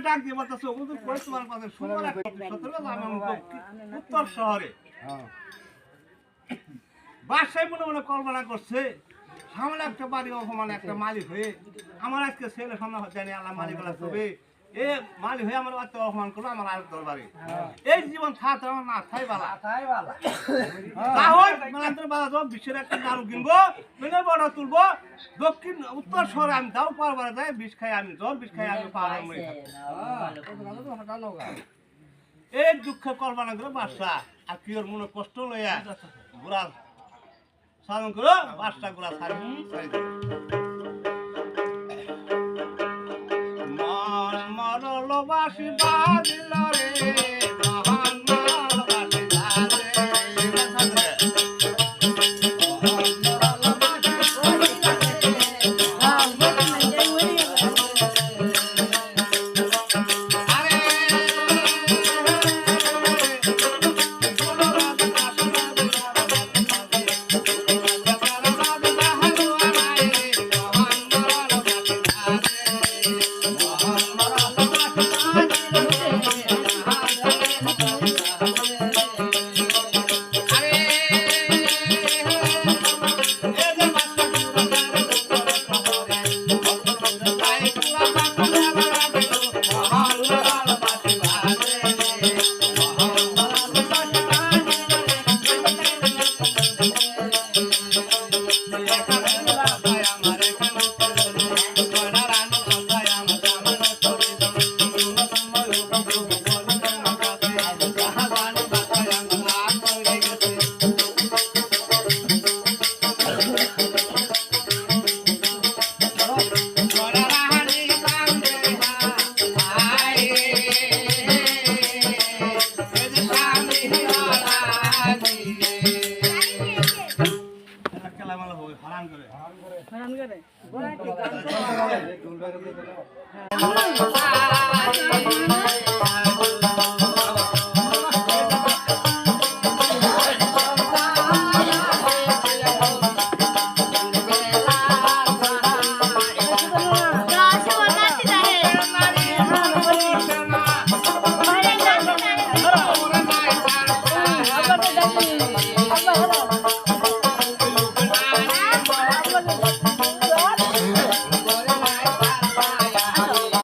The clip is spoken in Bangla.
ডাক দিয়ে বলতেছে ওগুলো পড়ে তোমার কাছে সুন্দর একটা উত্তর শহরে বাসায় মনে মনে কল্পনা করছে সামনে একটা বাড়ি অপমান একটা মালিক হয়ে আমার আজকে ছেলে সন্ধ্যা জানি আল্লাহ মালিক হবে এ মালিক হয়ে আমার বাচ্চা অপমান করলো আমার আরেক দরবারে এই জীবন থাকতে আমার না থাই বালা বিশ্বের একটা দারু কিনবো মেনে বড় তুলবো দক্ষিণ উত্তর শহরে আমি দাও পারবার যাই বিষ খাই আমি জ্বর বিষ খাই আমি পাহাড় এই দুঃখে কল্পনা করে বাসা আর কি ওর মনে কষ্ট লইয়া ঘোরা সাধন করো বাসটা ঘোরা সারি মন মরল বাসি বাজিল রে মহান মরল বাসি বাজে হারান করে